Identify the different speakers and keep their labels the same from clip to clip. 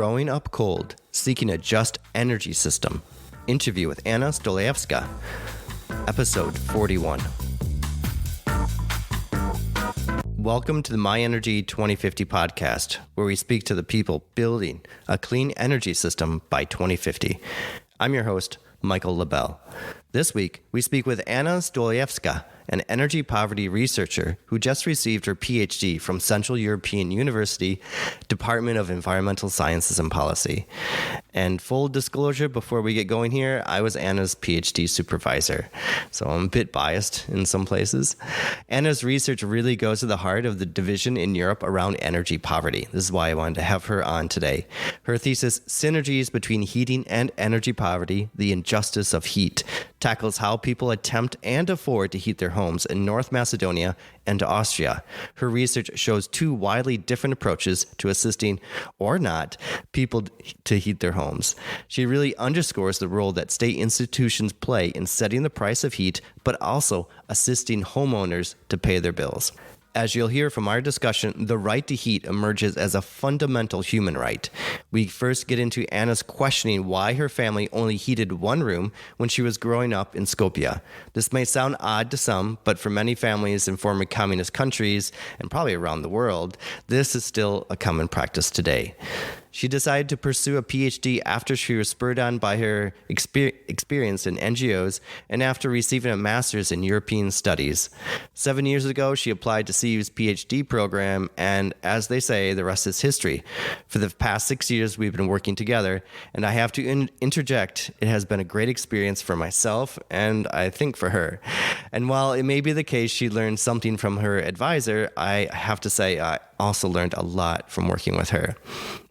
Speaker 1: Growing Up Cold, Seeking a Just Energy System. Interview with Ana Stojilovska. Episode 41. Welcome to the My Energy 2050 podcast, where we speak to the people building a clean energy system by 2050. I'm your host, Michael LaBelle. This week, we speak with Ana Stojilovska, an energy poverty researcher who just received her PhD from Central European University, Department of Environmental Sciences and Policy. And full disclosure before we get going here, I was Anna's PhD supervisor, so I'm a bit biased in some places. Anna's research really goes to the heart of the division in Europe around energy poverty. This is why I wanted to have her on today. Her thesis, Synergies Between Heating and Energy Poverty, The Injustice of Heat, tackles how people attempt and afford to heat their homes in North Macedonia and Austria. Her research shows two widely different approaches to assisting, or not, people to heat their homes. She really underscores the role that state institutions play in setting the price of heat, but also assisting homeowners to pay their bills. As you'll hear from our discussion, the right to heat emerges as a fundamental human right. We first get into Anna's questioning why her family only heated one room when she was growing up in Skopje. This may sound odd to some, but for many families in former communist countries, and probably around the world, this is still a common practice today. She decided to pursue a PhD after she was spurred on by her experience in NGOs and after receiving a master's in European studies. 7 years ago, she applied to CU's PhD program, and as they say, the rest is history. For the past 6 years, we've been working together, and I have to interject, it has been a great experience for myself and I think for her. And while it may be the case she learned something from her advisor, I have to say I also learned a lot from working with her.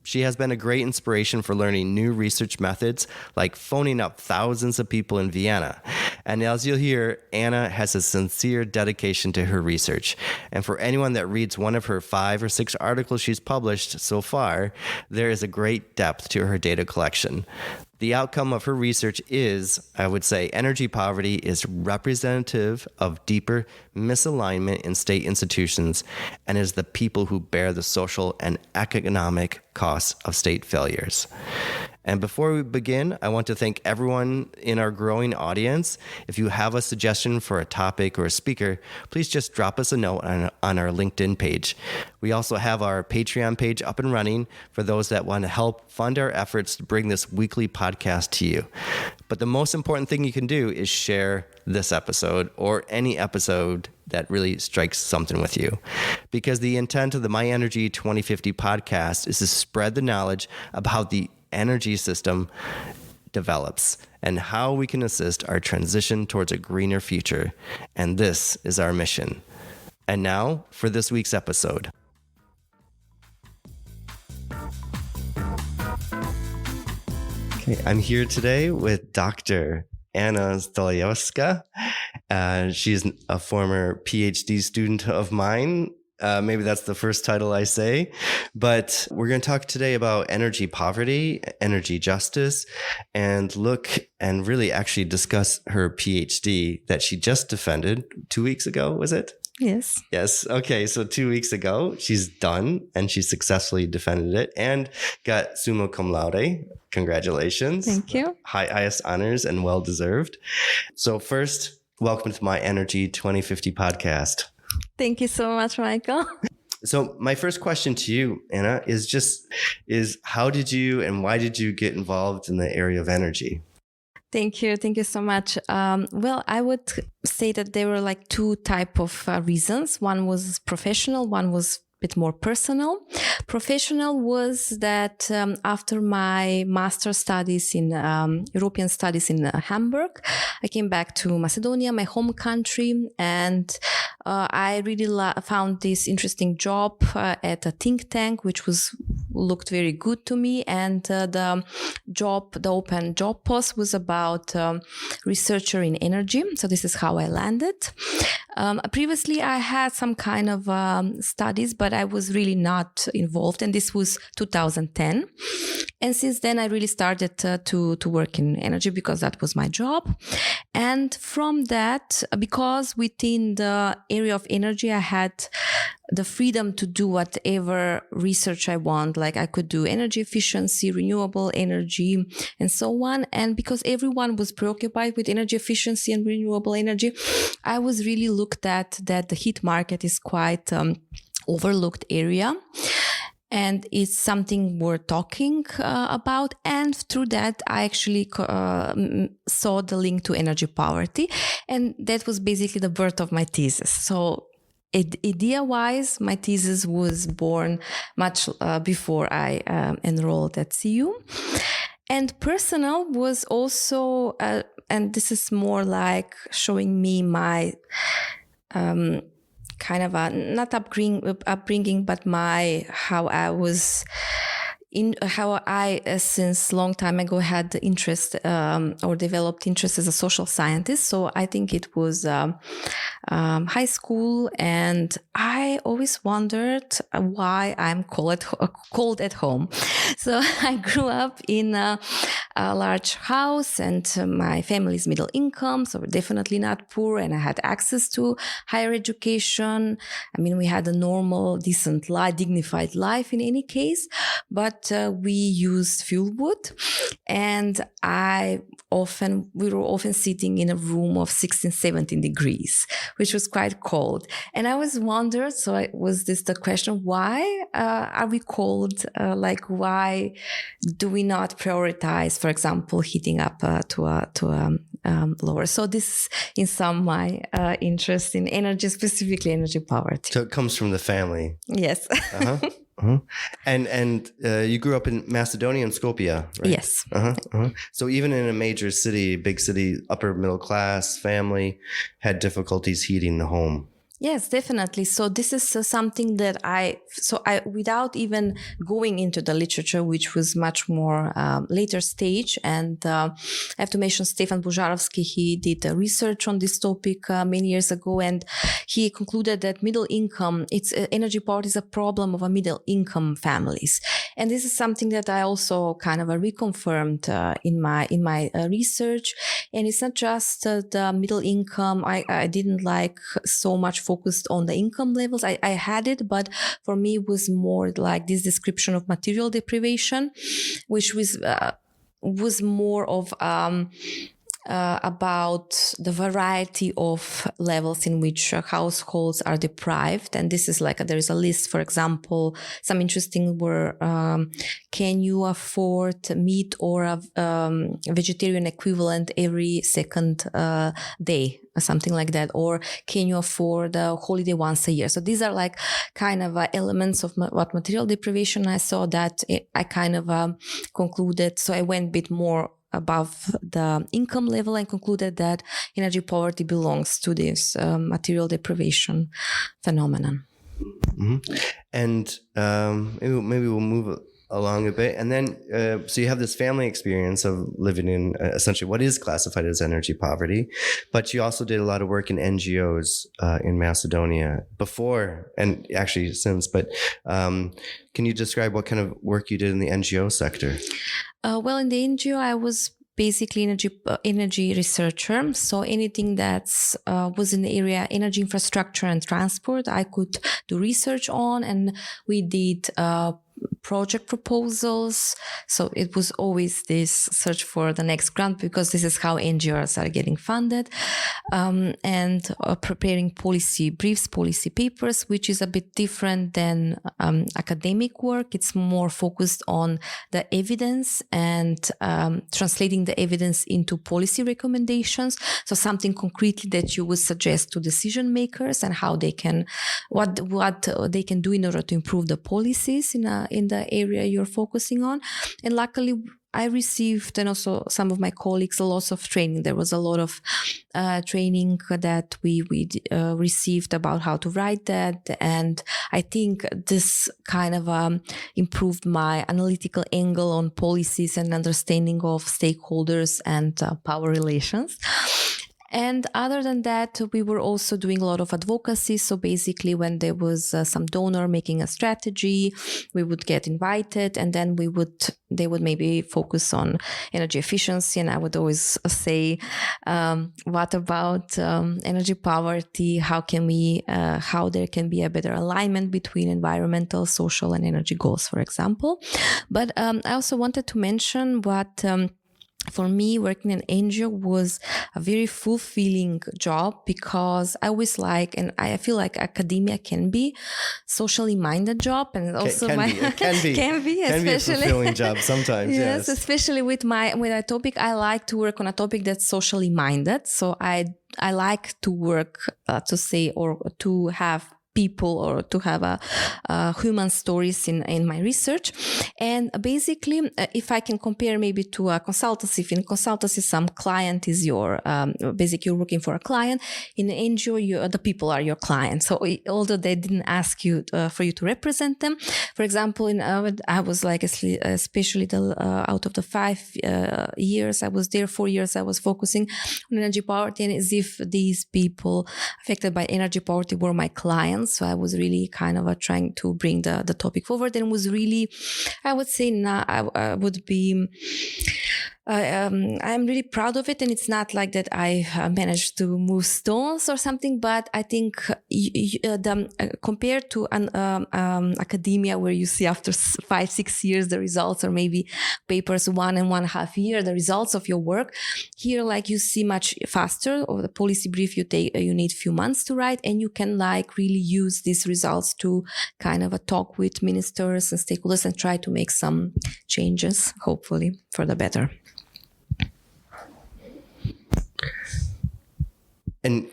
Speaker 1: She has been a great inspiration for learning new research methods, like phoning up thousands of people in Vienna. And as you'll hear, Anna has a sincere dedication to her research. And for anyone that reads one of her 5 or 6 articles she's published so far, there is a great depth to her data collection. The outcome of her research is, I would say, energy poverty is representative of deeper misalignment in state institutions and is the people who bear the social and economic costs of state failures. And before we begin, I want to thank everyone in our growing audience. If you have a suggestion for a topic or a speaker, please just drop us a note on our LinkedIn page. We also have our Patreon page up and running for those that want to help fund our efforts to bring this weekly podcast to you. But the most important thing you can do is share this episode or any episode that really strikes something with you. Because the intent of the My Energy 2050 podcast is to spread the knowledge about how the energy system develops and how we can assist our transition towards a greener future. And this is our mission. And now for this week's episode. Okay, I'm here today with Dr. Ana Stojilovska. She's a former PhD student of mine. Maybe that's the first title I say, but we're going to talk today about energy poverty, energy justice, and look and really actually discuss her PhD that she just defended 2 weeks ago, was it?
Speaker 2: Yes.
Speaker 1: Yes. Okay. So 2 weeks ago, she's done and she successfully defended it and got summa cum laude. Congratulations.
Speaker 2: Thank you.
Speaker 1: Highest honors and well-deserved. So first, welcome to My Energy 2050 podcast.
Speaker 2: Thank you so much, Michael.
Speaker 1: So my first question to you, Anna, is how did you and why did you get involved in the area of energy?
Speaker 2: Thank you. Thank you so much. Well, I would say that there were like 2 types of reasons. One was professional, one was bit more personal. Professional was that after my master studies in European studies in Hamburg, I came back to Macedonia, my home country, and I really found this interesting job at a think tank, which looked very good to me. And the open job post was about researcher in energy. So this is how I landed. Previously, I had some kind of studies, but I was really not involved. And this was 2010. And since then, I really started to work in energy because that was my job. And from that, because within the area of energy, I had the freedom to do whatever research I want. Like I could do energy efficiency, renewable energy, and so on. And because everyone was preoccupied with energy efficiency and renewable energy, I was really looked at that the heat market is quite overlooked area. And it's something we're talking about. And through that, I actually saw the link to energy poverty. And that was basically the birth of my thesis. So idea-wise, my thesis was born much before I enrolled at CU. And personal was also, and this is more like showing me my kind of a not upbringing, but how I since long time ago had the interest or developed interest as a social scientist. So I think it was high school, and I always wondered why I'm cold at home. So I grew up in a large house, and my family is middle income, so we're definitely not poor, and I had access to higher education. I mean, we had a normal, decent life, dignified life in any case, but we used fuel wood, and we were often sitting in a room of 16, 17 degrees, which was quite cold. And I always wondered, was this the question, why are we cold? Why do we not prioritize, for example, heating up to lower? So this in some my interest in energy, specifically energy poverty.
Speaker 1: So it comes from the family.
Speaker 2: Yes.
Speaker 1: Uh-huh. Uh-huh. And you grew up in Macedonia and Skopje, right?
Speaker 2: Yes.
Speaker 1: Uh-huh. Uh-huh. So even in a major city, big city, upper middle class family had difficulties heating the home.
Speaker 2: Yes, definitely. So this is something that I, without even going into the literature, which was much more later stage, and I have to mention Stefan Bužarovský. He did research on this topic many years ago, and he concluded that middle income, energy poverty is a problem of a middle income families. And this is something that I also kind of reconfirmed in my research. And it's not just the middle income. I didn't like so much focused on the income levels. I had it, but for me it was more like this description of material deprivation, which was more of about the variety of levels in which households are deprived. And this is there is a list, for example, some interesting were, can you afford meat or a vegetarian equivalent every second day? Something like that, or can you afford a holiday once a year? So these are kind of elements of what material deprivation. I saw that I kind of concluded. So I went a bit more above the income level and concluded that energy poverty belongs to this material deprivation phenomenon.
Speaker 1: Mm-hmm. And maybe we'll move along a bit. And then, so you have this family experience of living in essentially what is classified as energy poverty, but you also did a lot of work in NGOs in Macedonia before and actually since. But can you describe what kind of work you did in the NGO sector?
Speaker 2: Well, in the NGO, I was basically energy researcher. So anything that's was in the area energy infrastructure and transport, I could do research on, and we did project proposals. So it was always this search for the next grant, because this is how NGOs are getting funded, and preparing policy briefs, policy papers, which is a bit different than academic work. It's more focused on the evidence and translating the evidence into policy recommendations. So something concretely that you would suggest to decision makers and how they can, what they can do in order to improve the policies in the area you're focusing on. And luckily, I received, and also some of my colleagues, a lot of training. There was a lot of training that we received about how to write that. And I think this kind of improved my analytical angle on policies and understanding of stakeholders and power relations. And other than that, we were also doing a lot of advocacy. So basically, when there was some donor making a strategy, we would get invited, and then they would maybe focus on energy efficiency. And I would always say, what about energy poverty? How there can be a better alignment between environmental, social, and energy goals, for example. But I also wanted to mention what for me, working in NGO was a very fulfilling job, because I always and I feel like academia can be socially minded job, and also
Speaker 1: can be a fulfilling job sometimes. Yes,
Speaker 2: especially with a topic. I like to work on a topic that's socially minded. So I like to work to have people, or to have human stories in my research. And basically, if I can compare maybe to a consultancy, if in consultancy some client is basically you're working for a client, in an NGO the people are your clients. So although they didn't ask you for you to represent them, for example, I was especially out of the 5 years I was there, 4 years I was focusing on energy poverty, and as if these people affected by energy poverty were my clients. So I was really kind of trying to bring the topic forward, and was really, I would say now, I would be, I'm really proud of it. And it's not like that I managed to move stones or something, but I think compared to an academia where you see after 5-6 years the results, or maybe papers 1.5 years the results of your work, here you see much faster. Or the policy brief you need few months to write, and you can really use these results to kind of talk with ministers and stakeholders and try to make some changes, hopefully for the better.
Speaker 1: And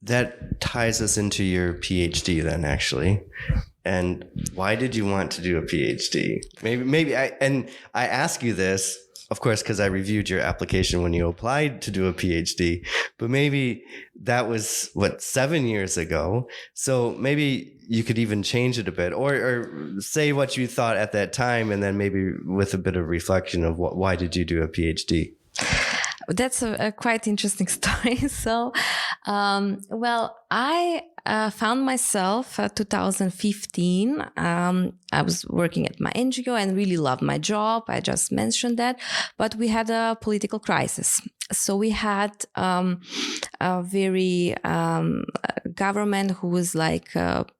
Speaker 1: that ties us into your PhD then, actually. And why did you want to do a PhD? Maybe I ask you this, of course, because I reviewed your application when you applied to do a PhD, but maybe that was 7 years ago. So maybe you could even change it a bit, or say what you thought at that time, and then maybe with a bit of reflection of why did you do a PhD?
Speaker 2: That's a quite interesting story. So, I found myself 2015. I was working at my NGO and really loved my job. I just mentioned that, but we had a political crisis. So we had a very government who was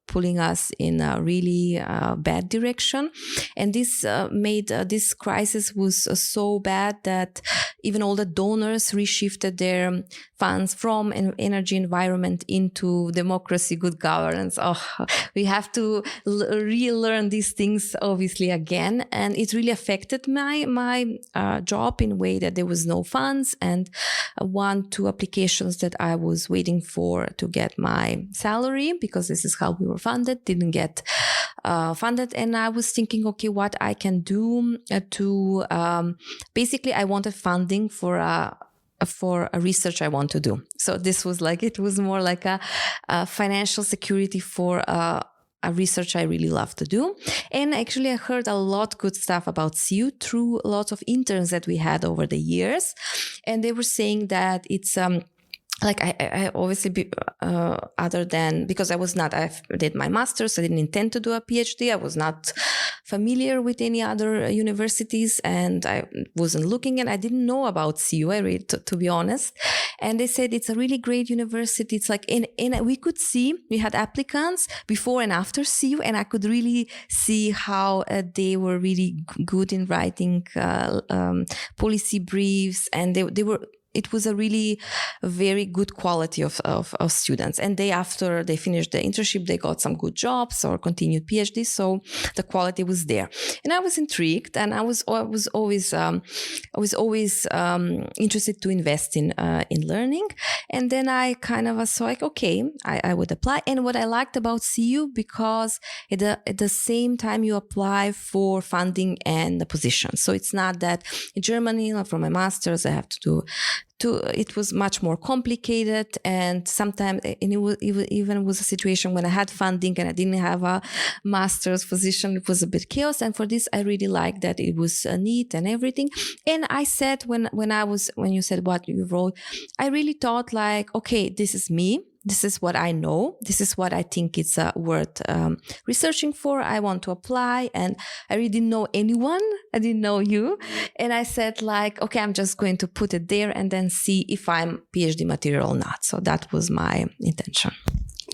Speaker 2: pulling us in a really bad direction. And this made this crisis was so bad that even all the donors reshifted their funds from energy environment into democracy, good governance. We have to relearn these things obviously again. And it really affected my job in a way that there was no funds, and 1-2 applications that I was waiting for to get my salary, because this is how we were funded, didn't get funded. And I was thinking, okay, what I can do to basically I wanted funding for a research I want to do. So this was it was more like a financial security for a research I really love to do. And actually I heard a lot good stuff about CU through lots of interns that we had over the years. And they were saying that it's I obviously, other than, because I did my master's, I didn't intend to do a PhD. I was not familiar with any other universities, and I wasn't looking, and I didn't know about CU, to be honest. And they said it's a really great university. It's we could see, we had applicants before and after CU, and I could really see how they were really good in writing policy briefs, and it was a really very good quality of students. And after they finished the internship, they got some good jobs or continued PhD. So the quality was there. And I was intrigued, and I was always interested to invest in learning. And then I kind of was okay, I would apply. And what I liked about CU, because at the same time you apply for funding and the position. So it's not that in Germany, for my master's, I have to it was much more complicated, and sometimes it was a situation when I had funding and I didn't have a master's position. It was a bit chaos, and for this I really liked that it was neat and everything. And I said when you said what you wrote, I really thought like, okay, this is me. This is what I know. This is what I think it's worth researching for. I want to apply, and I really didn't know anyone. I didn't know you, and I said like, okay, I'm just going to put it there and then see if I'm PhD material or not. So that was my intention.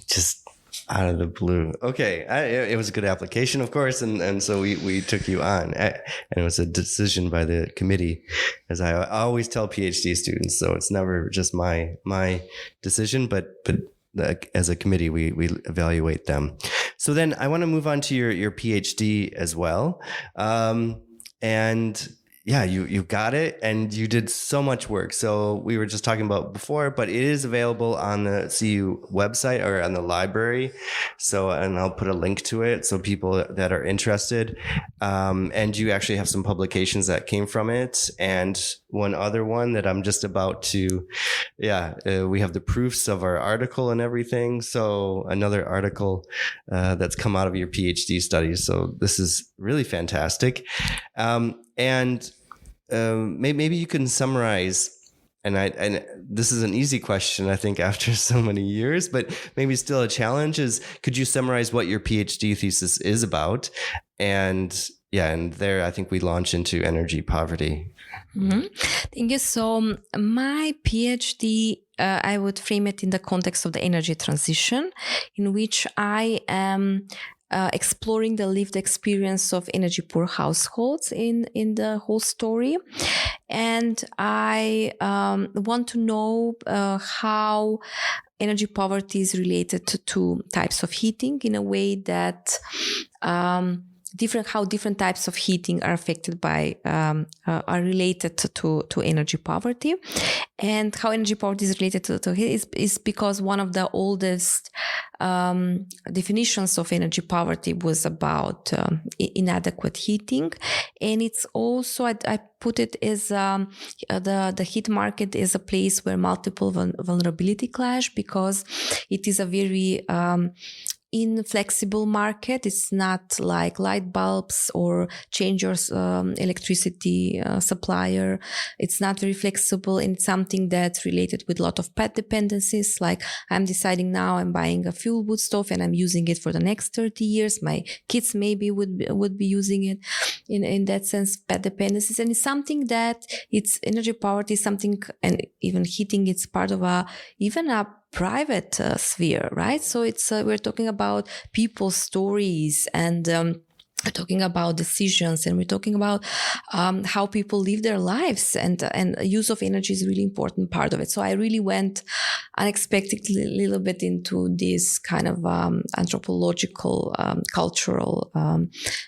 Speaker 1: Just out of the blue. Okay. It was a good application, of course. And so we took you on, and it was a decision by the committee, as I always tell PhD students. So it's never just my decision, but as a committee, we evaluate them. So then I want to move on to your PhD as well. And yeah, you got it, and you did so much work. So we were just talking about before, but it is available on the CU website or on the library. So, and I'll put a link to it so people that are interested. And you actually have some publications that came from it, and one other one that I'm just about to, we have the proofs of our article and everything. So another article that's come out of your PhD studies. So this is really fantastic. And maybe you can summarize, and this is an easy question, I think, after so many years, but maybe still a challenge is, could you summarize what your PhD thesis is about? And there, I think we launch into energy poverty.
Speaker 2: Mm-hmm. Thank you. So my PhD, I would frame it in the context of the energy transition, in which I am exploring the lived experience of energy poor households in the whole story. And I want to know how energy poverty is related to two types of heating, in a way that how different types of heating are affected by are related to energy poverty. And how energy poverty is related to heat is because one of the oldest definitions of energy poverty was about inadequate heating. And it's also, I put it as the heat market is a place where multiple vulnerability clash, because it is a very inflexible market. It's not like light bulbs or change your electricity supplier. It's not very flexible, and it's something that's related with a lot of pet dependencies. Like, I'm deciding now I'm buying a fuel wood stove and I'm using it for the next 30 years. My kids maybe would be using it. In that sense, pet dependencies. And it's something that it's energy poverty, something, and even heating, it's part of even a private sphere, right? So it's we're talking about people's stories, and we're talking about decisions, and we're talking about how people live their lives, and use of energy is a really important part of it. So I really went unexpectedly a little bit into this kind of anthropological, cultural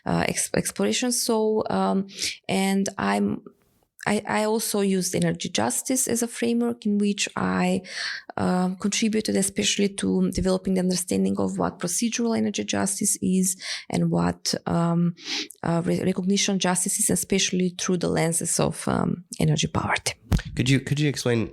Speaker 2: exploration. So and I also used energy justice as a framework, in which I contributed especially to developing the understanding of what procedural energy justice is and what recognition justice is, especially through the lenses of energy poverty.
Speaker 1: Could you explain?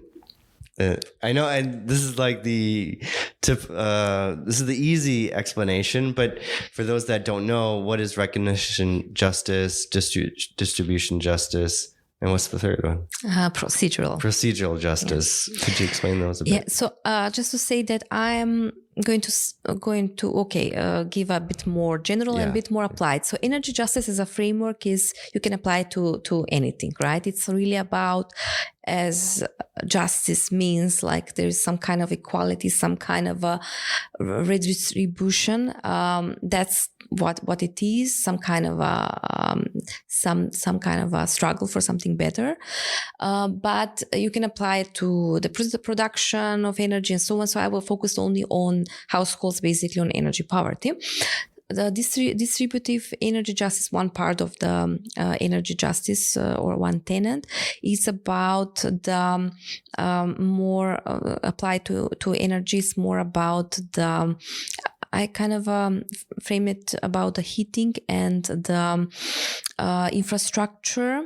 Speaker 1: I know this is like the tip. This is the easy explanation, but for those that don't know, what is recognition justice, distribution justice? And what's the third one? Procedural justice. Yes. Could you explain those a bit?
Speaker 2: Yeah. So just to say that I am going to give a bit more general and a bit more applied. So energy justice as a framework is, you can apply to anything, right? It's really about, as justice means, like there's some kind of equality, some kind of a redistribution. That's what it is, some kind of some kind of a struggle for something better. But you can apply it to the production of energy and so on. So I will focus only on households, basically on energy poverty. The distributive energy justice, one part of the energy justice or one tenet, is about the more applied to energy, is more about the I kind of frame it about the heating and the infrastructure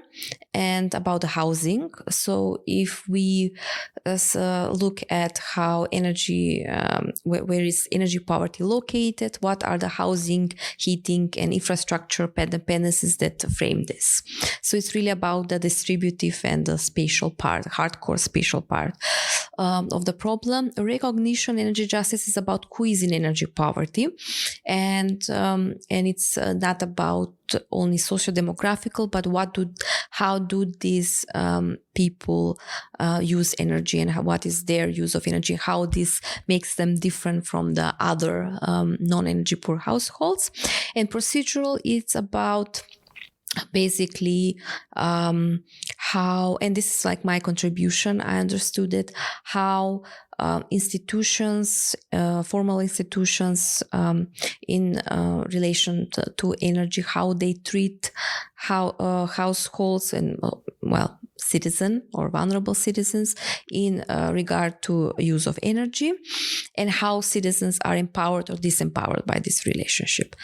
Speaker 2: and about the housing. So if we look at how energy, where is energy poverty located, what are the housing, heating, and infrastructure dependencies that frame this. So it's really about the distributive and the spatial part, hardcore spatial part of the problem. Recognition energy justice is about who is in energy poverty, and it's not about only socio-demographical, but how do these people use energy, and what is their use of energy, how this makes them different from the other non-energy poor households. And procedural, it's about basically how, and this is like my contribution, I understood it, how institutions, formal institutions in relation to energy, how they treat households and, citizen or vulnerable citizens in regard to use of energy, and how citizens are empowered or disempowered by this relationship.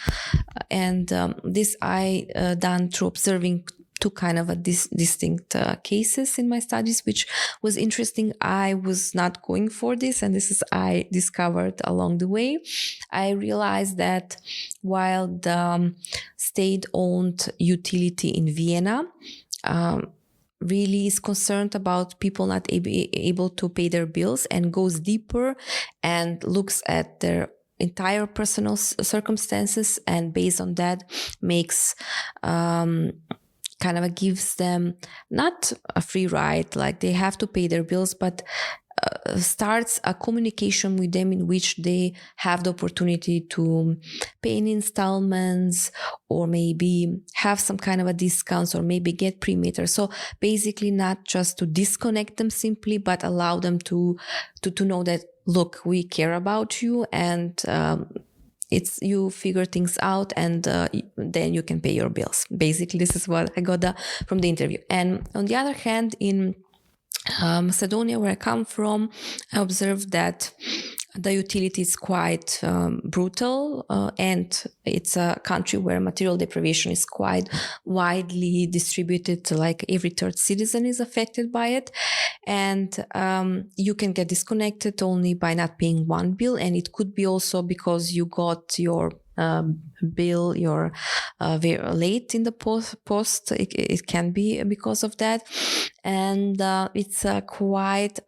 Speaker 2: And this I done through observing two kind of distinct cases in my studies, which was interesting. I was not going for this, and this is I discovered along the way. I realized that while the state-owned utility in Vienna really is concerned about people not able to pay their bills and goes deeper and looks at their entire personal circumstances, and based on that makes kind of gives them not a free ride, like they have to pay their bills, but starts a communication with them in which they have the opportunity to pay in installments, or maybe have some kind of a discounts, or maybe get pre-meter. So basically not just to disconnect them simply, but allow them to know that, look, we care about you, and it's you figure things out, and then you can pay your bills. Basically, this is what I got from the interview. And on the other hand, in Macedonia, where I come from, I observed that the utility is quite brutal, and it's a country where material deprivation is quite widely distributed. Like every third citizen is affected by it, and you can get disconnected only by not paying one bill, and it could be also because you got your bill very late in the post. It can be because of that, and it's quite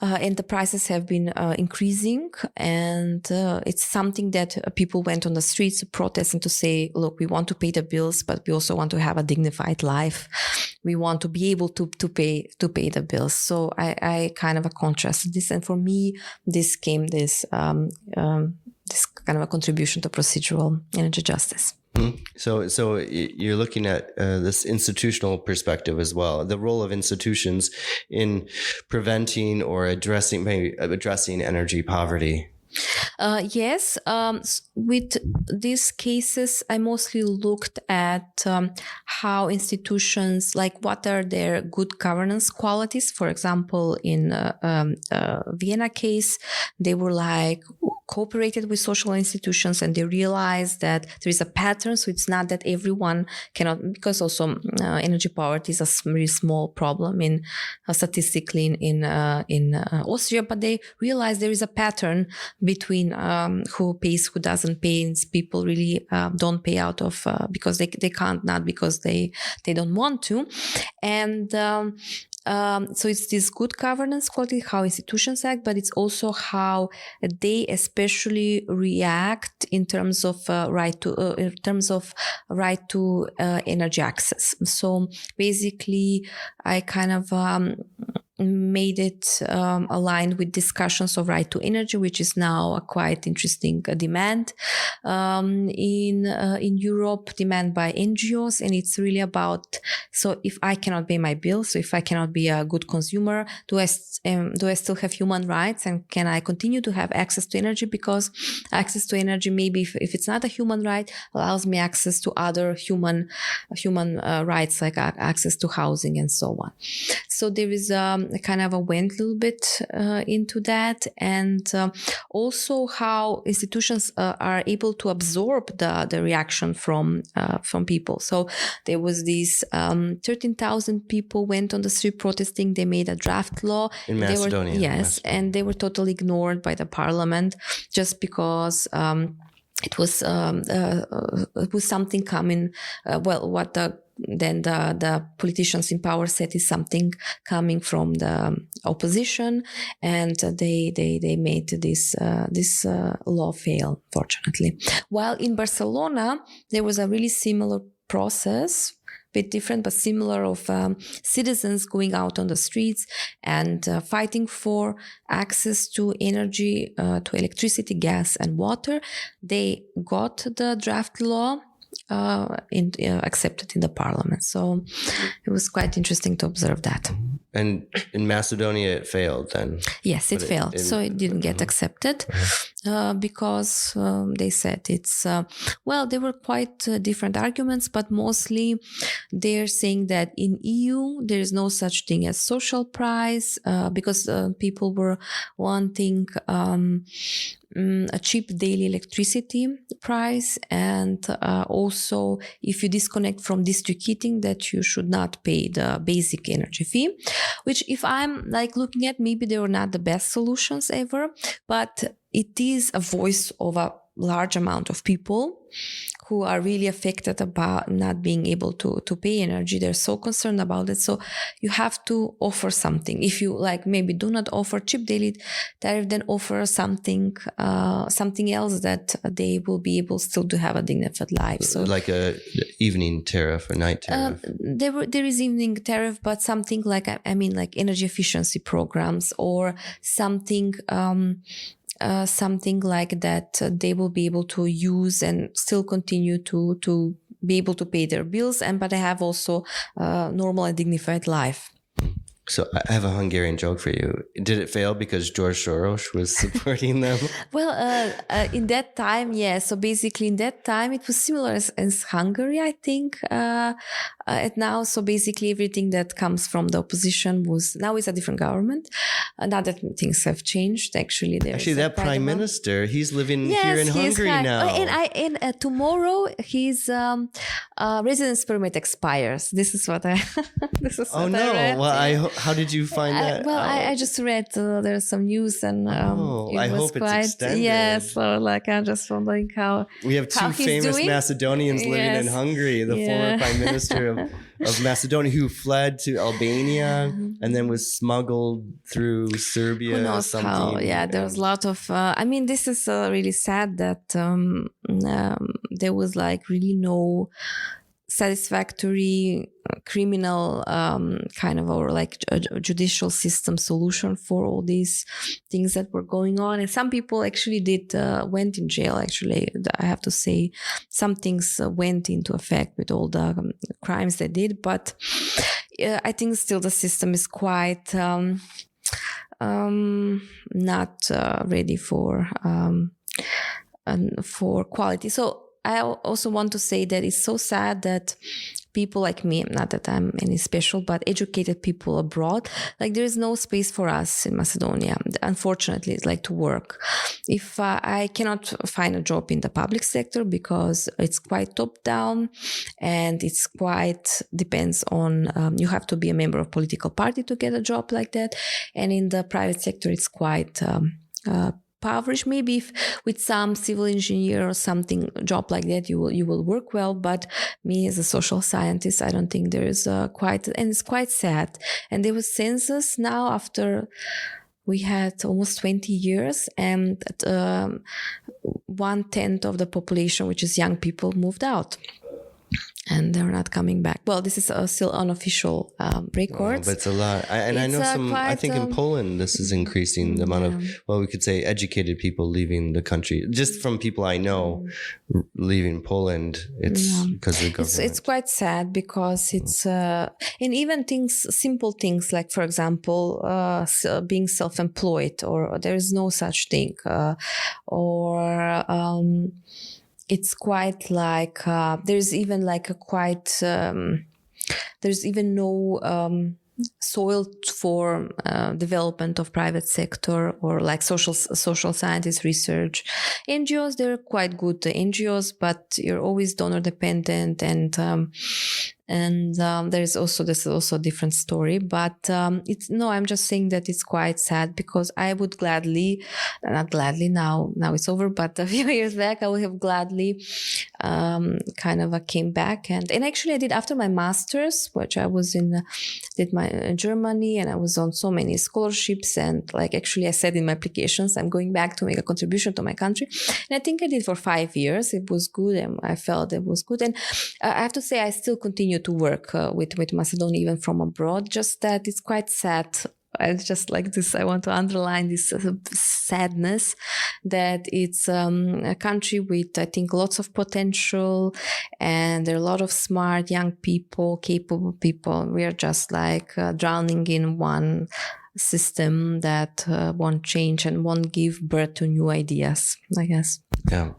Speaker 2: and the prices have been increasing, and it's something that people went on the streets to protest and to say, look, we want to pay the bills, but we also want to have a dignified life. We want to be able to pay the bills. So I kind of contrasted this, and for me, this came this kind of a contribution to procedural energy justice.
Speaker 1: So you're looking at this institutional perspective as well, the role of institutions in preventing or addressing energy poverty.
Speaker 2: Yes. With these cases, I mostly looked at how institutions, like what are their good governance qualities. For example, in Vienna case, they were like cooperated with social institutions, and they realized that there is a pattern. So it's not that everyone cannot, because also energy poverty is a very small problem in statistically in Austria, but they realized there is a pattern between who pays, who doesn't pay. And people really don't pay out of because they can't, not because they don't want to. And so it's this good governance quality, how institutions act, but it's also how they especially react in terms of right to energy access. So basically, I kind of made it aligned with discussions of right to energy, which is now a quite interesting demand in Europe, demand by NGOs, and it's really about, so if I cannot pay my bills, so if I cannot be a good consumer, do I still have human rights, and can I continue to have access to energy? Because access to energy, maybe if it's not a human right, allows me access to other human rights, like access to housing and so on. So there is kind of went a little bit into that, and also how institutions are able to absorb the reaction from people. So there was these 13,000 people went on the street protesting. They made a draft law
Speaker 1: in Macedonia.
Speaker 2: Yes, and they were totally ignored by the parliament just because it was something coming. What the politicians in power said is something coming from the opposition, and they made this law fail, fortunately. While in Barcelona there was a really similar process, bit different but similar, of citizens going out on the streets and fighting for access to energy, to electricity, gas and water. They got the draft law accepted in the parliament. So it was quite interesting to observe that.
Speaker 1: And in Macedonia it failed then?
Speaker 2: Yes, it failed. So it didn't get accepted because they said it's, there were quite different arguments, but mostly they're saying that in EU there is no such thing as social price because people were wanting a cheap daily electricity price, and also if you disconnect from district heating, that you should not pay the basic energy fee, which if I'm like looking at, maybe they were not the best solutions ever, but it is a voice of a large amount of people who are really affected about not being able to pay energy. They're so concerned about it. So you have to offer something. If you like maybe do not offer cheap daily tariff, then offer something else that they will be able still to have a dignified life. So
Speaker 1: like a evening tariff or night tariff?
Speaker 2: There is evening tariff, but something like, I mean, like energy efficiency programs or something like that they will be able to use and still continue to be able to pay their bills, but I have also normal and dignified life.
Speaker 1: So I have a Hungarian joke for you. Did it fail because George Soros was supporting them?
Speaker 2: Well, in that time, yeah. So basically in that time, it was similar as Hungary, I think, at now. So basically everything that comes from the opposition now is a different government. Now that things have changed, actually.
Speaker 1: That prime minister, he's living here in Hungary now.
Speaker 2: And tomorrow his residence permit expires. This is what I I read.
Speaker 1: Well, how did you find that?
Speaker 2: I just read there's some news, and
Speaker 1: I hope it's extended.
Speaker 2: Yeah, so like I'm just wondering how
Speaker 1: we have two famous Macedonians living in Hungary. The former prime minister of Macedonia who fled to Albania and then was smuggled through Serbia.
Speaker 2: Who knows how? Yeah, there was a lot of. This is really sad that there was like really no satisfactory criminal kind of or like a judicial system solution for all these things that were going on, and some people actually went in jail. Actually, I have to say some things went into effect with all the crimes they did, but I think still the system is quite not ready for quality. So I also want to say that it's so sad that people like me, not that I'm any special, but educated people abroad, like there is no space for us in Macedonia. Unfortunately, it's like to work. If I cannot find a job in the public sector because it's quite top down and it's quite depends on, you have to be a member of political party to get a job like that. And in the private sector, it's quite average. Maybe if with some civil engineer or something job like that you will work well, but me as a social scientist, I don't think there is and it's quite sad. And there was census now after we had almost 20 years, and 1/10 of the population, which is young people, moved out. And they're not coming back. Well, this is still unofficial records.
Speaker 1: But it's a lot. I know I think in Poland, this is increasing the amount of, we could say educated people leaving the country. Just from people I know leaving Poland, it's because of the government.
Speaker 2: It's quite sad because it's, and even simple things like, for example, being self-employed, or there is no such thing. It's quite like there's even like there's even no soil for development of private sector or like social scientist research. NGOs, they're quite good NGOs, but you're always donor dependent, and this is also a different story. But I'm just saying that it's quite sad, because I would not gladly now it's over, but a few years back I would have gladly came back, and actually I did after my master's, which I was in Germany, and I was on so many scholarships, and actually I said in my applications I'm going back to make a contribution to my country, and I think I did for 5 years. It was good, and I felt it was good, and I have to say I still continue to work with Macedonia even from abroad, just that it's quite sad. I just like this. I want to underline this sadness that it's a country with, I think, lots of potential, and there are a lot of smart young people, capable people. We are just drowning in one system that won't change and won't give birth to new ideas, I guess.
Speaker 1: Yeah.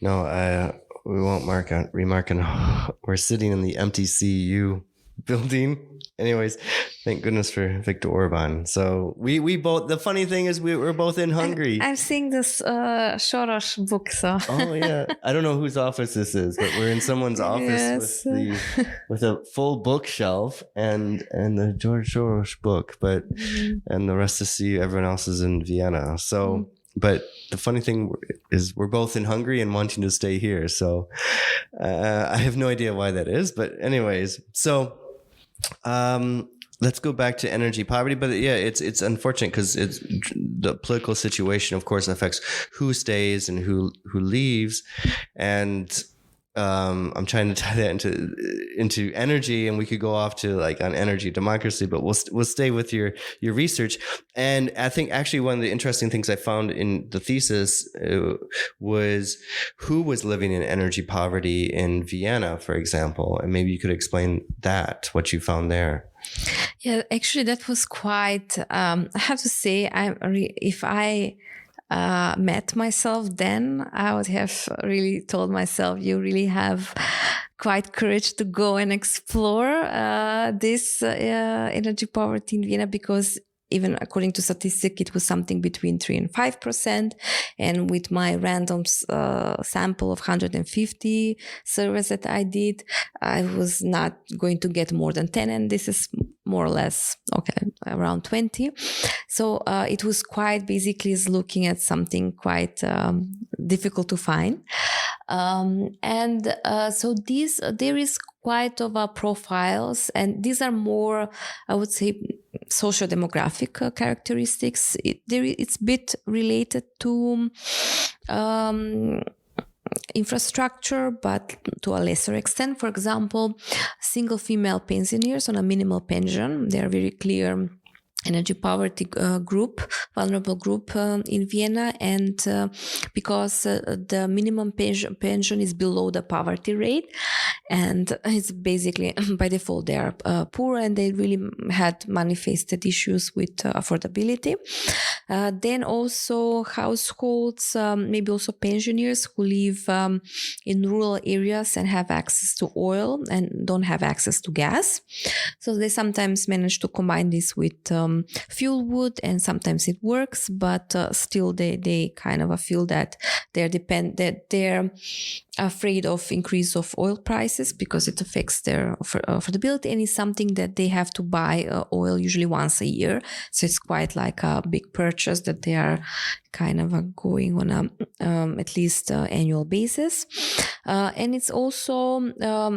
Speaker 1: No, we won't remark on. We're sitting in the empty CEU building. Anyways, thank goodness for Viktor Orban. So we both, the funny thing is we're both in Hungary.
Speaker 2: I'm seeing this Soros book. So.
Speaker 1: Oh yeah. I don't know whose office this is, but we're in someone's office with a full bookshelf and the George Soros book, and the rest of everyone else is in Vienna. So but the funny thing is we're both in Hungary and wanting to stay here. So I have no idea why that is. But anyways, so let's go back to energy poverty. But yeah, it's unfortunate because it's the political situation, of course, affects who stays and who leaves. And I'm trying to tie that into energy, and we could go off to on energy democracy, but we'll stay with your research. And I think actually one of the interesting things I found in the thesis was who was living in energy poverty in Vienna, for example, and maybe you could explain what you found there.
Speaker 2: Yeah, actually, that was quite. I have to say, if I met myself then, I would have really told myself, you really have quite courage to go and explore this energy poverty in Vienna, because even according to statistics, it was something between 3 and 5%. And with my random sample of 150 surveys that I did, I was not going to get more than 10. And this is more or less, around 20. So it was quite basically looking at something quite difficult to find. So there is quite of profiles, and these are more, I would say, socio-demographic characteristics. It's a bit related to infrastructure, but to a lesser extent. For example, single female pensioners on a minimal pension, they are very clear energy poverty vulnerable group in Vienna, and because the minimum pension is below the poverty rate, and it's basically by default they are poor, and they really had manifested issues with affordability. Then also households, maybe also pensioners who live in rural areas and have access to oil and don't have access to gas. So they sometimes manage to combine this with fuel wood, and sometimes it works, but still they kind of feel that they're afraid of increase of oil prices because it affects their affordability, and it's something that they have to buy oil usually once a year. So it's quite like a big purchase that they are kind of going on a at least annual basis. And it's also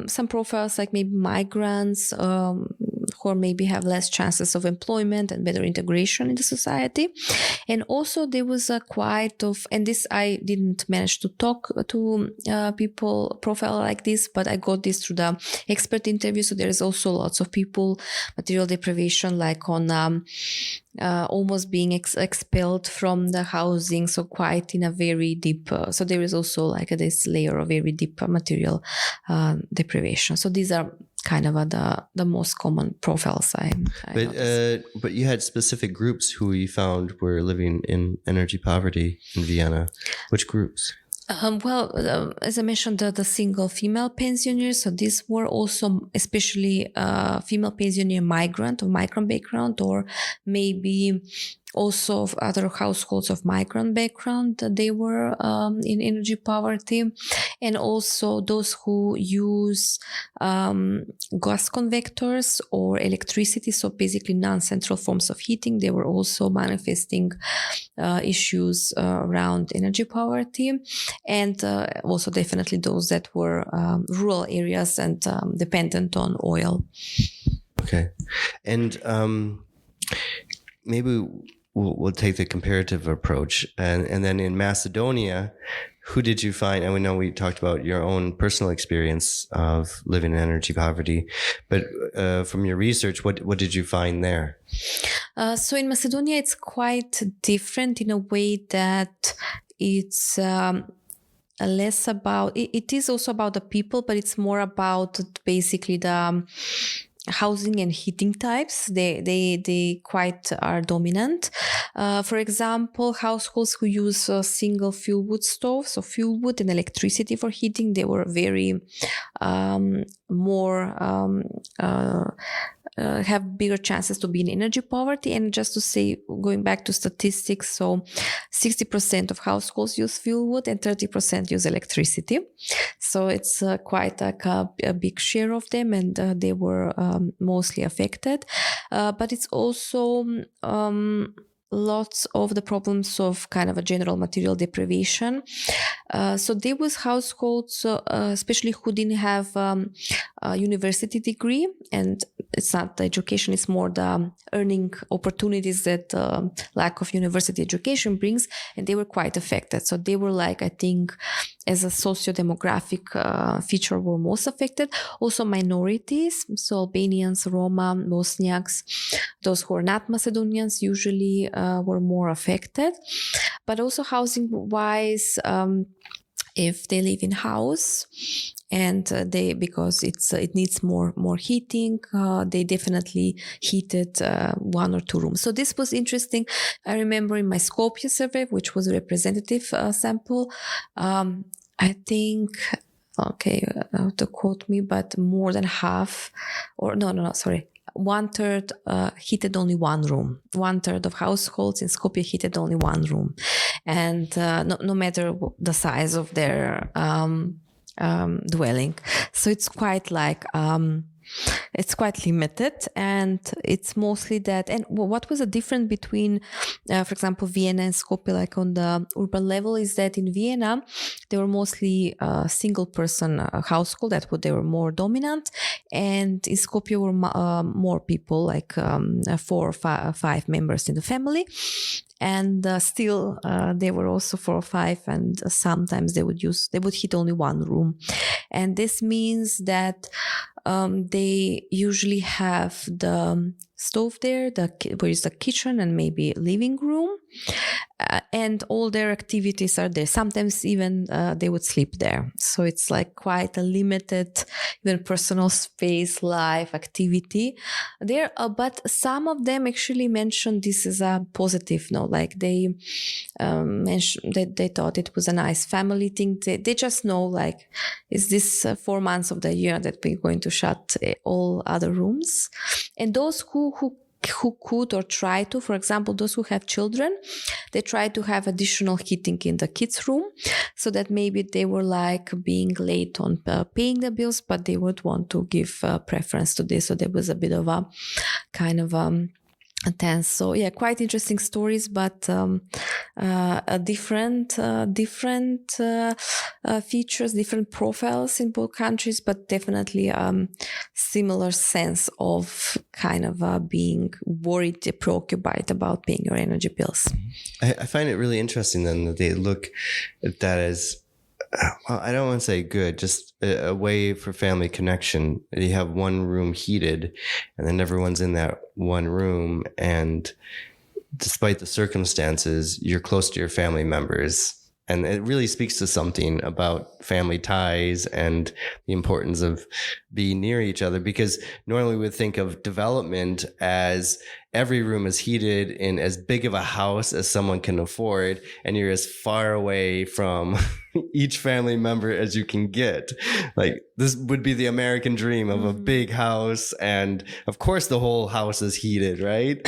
Speaker 2: some profiles like maybe migrants who maybe have less chances of employment and better integration in the society. And also there was a quite of, and this I didn't manage to talk to people profile like this, but I got this through the expert interview. So there is also lots of people, material deprivation, like on almost being expelled from the housing. So quite in a very deep, so there is also like this layer of very deep material deprivation. So these are kind of the most common profiles I
Speaker 1: but you had specific groups who you found were living in energy poverty in Vienna. Which groups?
Speaker 2: As I mentioned, the single female pensioners. So these were also especially female pensioner migrant or migrant background, or maybe also of other households of migrant background. They were in energy poverty, and also those who use gas convectors or electricity. So basically non-central forms of heating. They were also manifesting issues around energy poverty. And also definitely those that were rural areas and dependent on oil.
Speaker 1: Okay. And maybe we'll take the comparative approach. And then in Macedonia, who did you find? And we know we talked about your own personal experience of living in energy poverty, but from your research, what did you find there?
Speaker 2: So in Macedonia, it's quite different in a way that it's less about, it is also about the people, but it's more about basically the housing and heating types. They quite are dominant. For example, households who use single fuel wood stoves, so fuel wood and electricity for heating, they were very more have bigger chances to be in energy poverty. And just to say, going back to statistics, so 60% of households use fuel wood and 30% use electricity. So it's quite like a big share of them, and they were mostly affected. But it's also lots of the problems of kind of a general material deprivation. So there was households, especially who didn't have a university degree, and it's not the education, it's more the earning opportunities that lack of university education brings, and they were quite affected. So they were like, I think, as a socio-demographic feature, were most affected. Also minorities, so Albanians, Roma, Bosniaks, those who are not Macedonians usually were more affected. But also housing-wise, if they live in house and because it needs more heating, they definitely heated 1 or 2 rooms. So this was interesting. I remember in my Skopje survey, which was a representative sample, I think, okay, to quote me, but more than half, or no, sorry, 1/3 heated only 1 room. 1/3 of households in Skopje heated only 1 room, and no matter the size of their dwelling. So it's quite like it's quite limited, and it's mostly that. And what was the difference between, for example, Vienna and Skopje, like on the urban level, is that in Vienna they were mostly single person household, they were more dominant, and in Skopje were more people, like 4 or 5 members in the family. And still, they were also 4 or 5, and sometimes they would heat only 1 room. And this means that they usually have the stove there, where is the kitchen and maybe living room, and all their activities are there. Sometimes even they would sleep there. So it's like quite a limited, even personal space, life, activity there. But some of them actually mentioned this as a positive note. Like they mentioned that they thought it was a nice family thing. They just know, like, is this 4 months of the year that we're going to shut all other rooms? And those who could or try to, for example, those who have children, they try to have additional heating in the kids' room, so that maybe they were like being late on paying the bills, but they would want to give preference to this. So there was a bit of a kind of tense. So yeah, quite interesting stories, but different features, different profiles in both countries, but definitely similar sense of kind of being worried, preoccupied about paying your energy bills.
Speaker 1: I find it really interesting then that they look at that as, well, I don't want to say good, just a way for family connection. You have 1 room heated, and then everyone's in that 1 room, and despite the circumstances, you're close to your family members, And it really speaks to something about family ties and the importance of being near each other, because normally we would think of development as every room is heated in as big of a house as someone can afford, and you're as far away from each family member as you can get. Like, this would be the American dream of a big house, and of course the whole house is heated, right?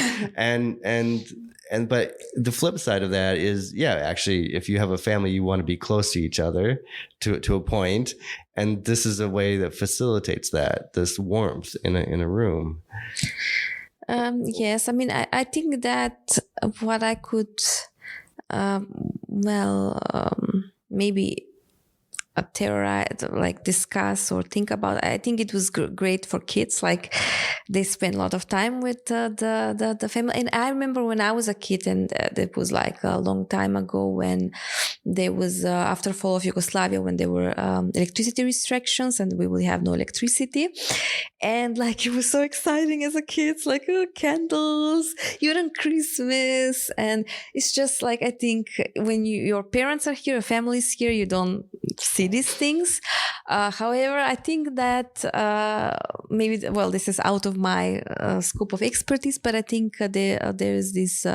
Speaker 1: But the flip side of that is, yeah, actually, if you have a family, you want to be close to each other to a point, and this is a way that facilitates that, this warmth in a room.
Speaker 2: Yes, I mean, I think that what I could, maybe theorize, like discuss or think about. I think it was great for kids. Like, they spend a lot of time with the family. And I remember when I was a kid, and it was like a long time ago, when there was after fall of Yugoslavia, when there were electricity restrictions and we will have no electricity. And like, it was so exciting as a kid, like, oh, candles, you're on Christmas. And it's just like, I think when your parents are here, your family's here, you don't see these things. However, I think that maybe, well, this is out of my scope of expertise, but I think there is this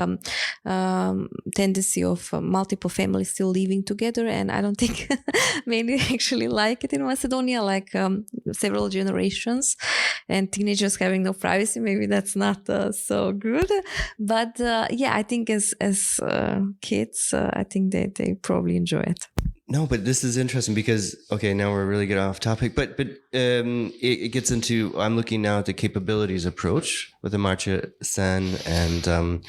Speaker 2: tendency of multiple families still living together. And I don't think many actually like it in Macedonia, like several generations. And teenagers having no privacy, maybe that's not so good. But yeah, I think as kids, I think they probably enjoy it.
Speaker 1: No, but this is interesting because, okay, now we're really getting off topic, but it gets into, I'm looking now at the capabilities approach with the Marcia Sen and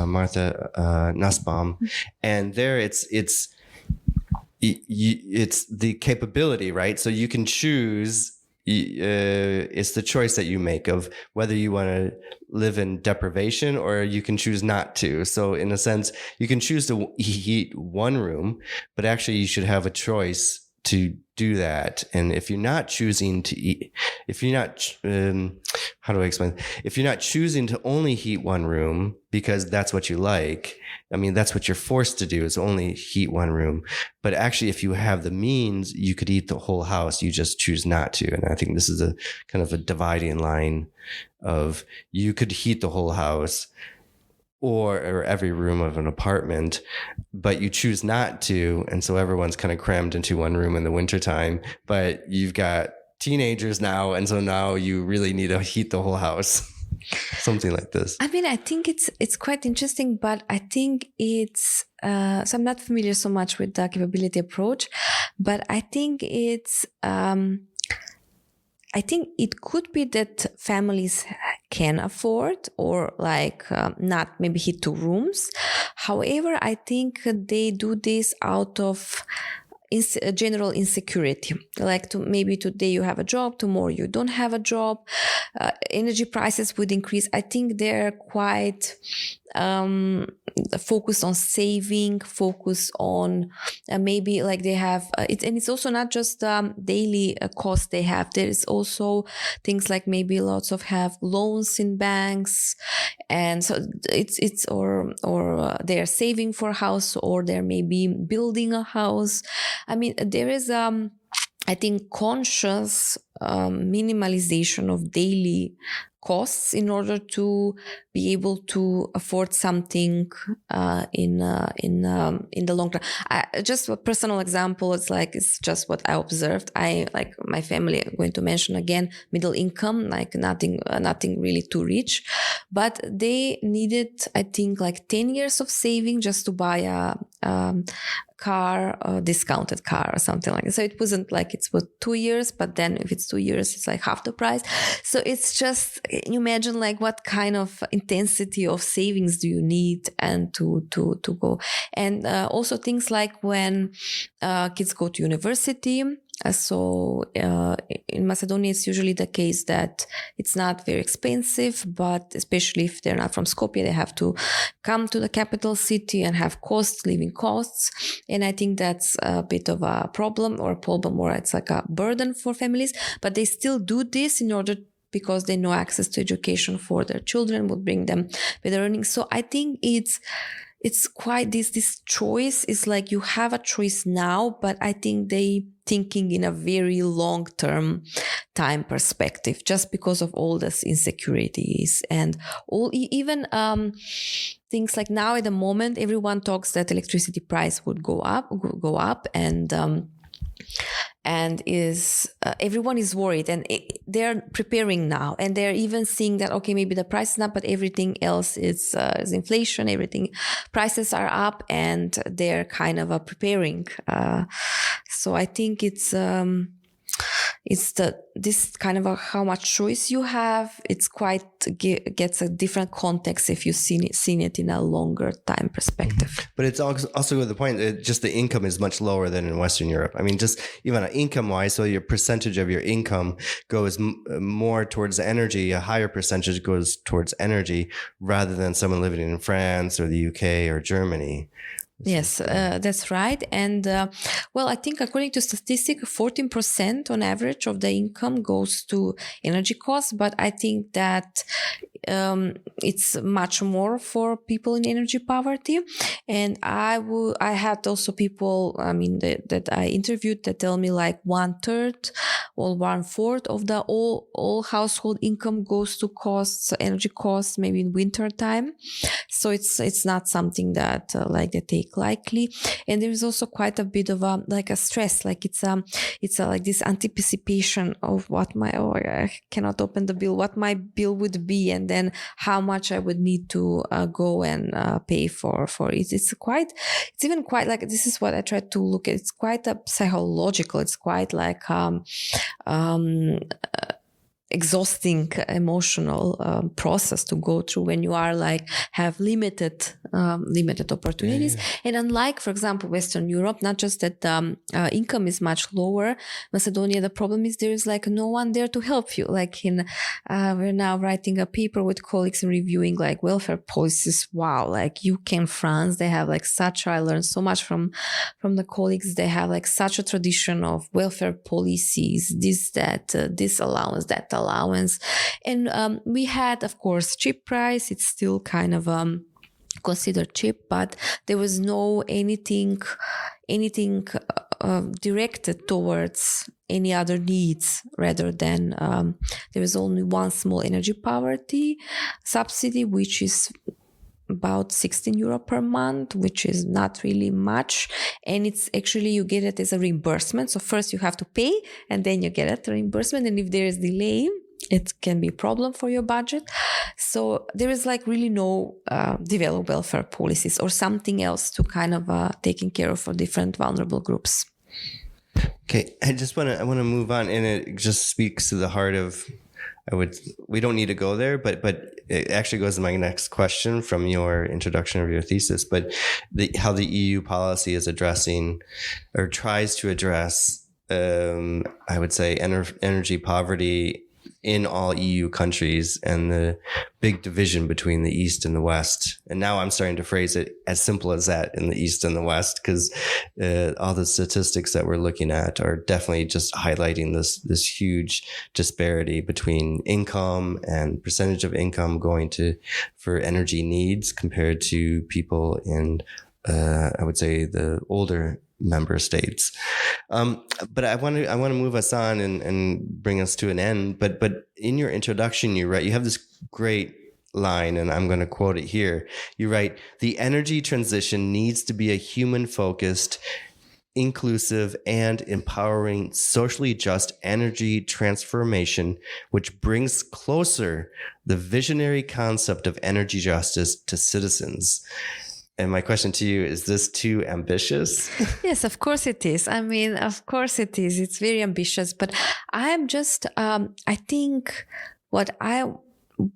Speaker 1: Martha Nussbaum, and there it's the capability, right? So you can choose. It's the choice that you make of whether you want to live in deprivation or you can choose not to. So in a sense, you can choose to heat one room, but actually you should have a choice to do that. And if you're not choosing to eat, if you're not, how do I explain? If you're not choosing to only heat one room because that's what you like, I mean, that's what you're forced to do, is only heat one room. But actually, if you have the means, you could heat the whole house. You just choose not to. And I think this is a kind of a dividing line of, you could heat the whole house or every room of an apartment, but you choose not to. And so everyone's kind of crammed into one room in the wintertime, but you've got teenagers now. And so now you really need to heat the whole house. Something like this. I
Speaker 2: mean, I think it's quite interesting, but I think it's, so I'm not familiar so much with the capability approach, but I think it's, I think it could be that families can afford or like not maybe heat two rooms. However, I think they do this out of general insecurity, like maybe today you have a job, tomorrow you don't have a job, energy prices would increase. I think they're quite focused on saving, focus on maybe like they have and it's also not just daily costs they have. There is also things like maybe lots of have loans in banks, and so it's or they're saving for a house, or they're maybe building a house. I mean, there is I think conscious minimalization of daily costs in order to be able to afford something in the long term. Just a personal example, it's just what I observed. I, like my family, I'm going to mention again, middle income, like nothing really too rich, but they needed, I think, like 10 years of saving just to buy a car, a discounted car or something like that. So it wasn't like it's for 2 years, but then if it's 2 years, it's like half the price. So it's just, you imagine like what kind of intensity of savings do you need and to go. And also things like when kids go to university. So in Macedonia, it's usually the case that it's not very expensive, but especially if they're not from Skopje, they have to come to the capital city and have costs, living costs. And I think that's a bit of a problem, or it's like a burden for families, but they still do this in order because they know access to education for their children would bring them better earnings. So I think it's it's quite this choice is like you have a choice now, but I think they thinking in a very long-term time perspective, just because of all these insecurities and all even things like now at the moment, everyone talks that electricity price would go up, and is everyone is worried, and they're preparing now, and they're even seeing that okay, maybe the price is not, but everything else is inflation, everything prices are up, and they're kind of preparing. So I think it's this kind of how much choice you have. It's quite gets a different context if you've seen it in a longer time perspective.
Speaker 1: But it's also the point that just the income is much lower than in Western Europe. I mean, just even income wise, so your percentage of your income goes more towards energy. A higher percentage goes towards energy rather than someone living in France or the UK or Germany.
Speaker 2: Yes, that's right. And well, I think according to statistics, 14% on average of the income goes to energy costs. But I think that it's much more for people in energy poverty. And I had also people, I mean, that I interviewed that tell me like 1/3 or 1/4 of the all household income goes to costs, energy costs, maybe in winter time. So it's not something that like they take lightly. And there is also quite a bit of a stress, like it's like this anticipation of what I cannot open the bill, what my bill would be, and then how much I would need to go and pay for it. It's even quite like, this is what I try to look at. It's quite a psychological. It's quite like exhausting emotional process to go through when you are like have limited opportunities. And unlike, for example, Western Europe, not just that income is much lower, Macedonia, the problem is there is like no one there to help you. Like we're now writing a paper with colleagues and reviewing like welfare policies. Wow, like UK and France, they have like I learned so much from the colleagues. They have like such a tradition of welfare policies, this allowance, that allowance. And we had, of course, cheap price. It's still kind of considered cheap, but there was no anything directed towards any other needs, rather than there is only one small energy poverty subsidy, which is about 16 euro per month, which is not really much. And it's actually, you get it as a reimbursement. So first you have to pay and then you get it, reimbursement. And if there is delay, it can be a problem for your budget. So there is like really no developed welfare policies or something else to kind of taking care of for different vulnerable groups.
Speaker 1: Okay, I want to move on, and it just speaks to the heart of, we don't need to go there, but it actually goes to my next question from your introduction of your thesis, but how the EU policy is addressing or tries to address, I would say, energy poverty in all EU countries, and the big division between the East and the West. And now I'm starting to phrase it as simple as that, in the East and the West, because all the statistics that we're looking at are definitely just highlighting this huge disparity between income and percentage of income going for energy needs compared to people in, I would say, the older member states. But I want to move us on and bring us to an end. But in your introduction, you have this great line, and I'm going to quote it here. You write, "The energy transition needs to be a human-focused, inclusive, and empowering, socially just energy transformation, which brings closer the visionary concept of energy justice to citizens." And my question to you, is this too ambitious?
Speaker 2: Yes, of course it is. I mean, of course it is. It's very ambitious, but I'm just, I think what I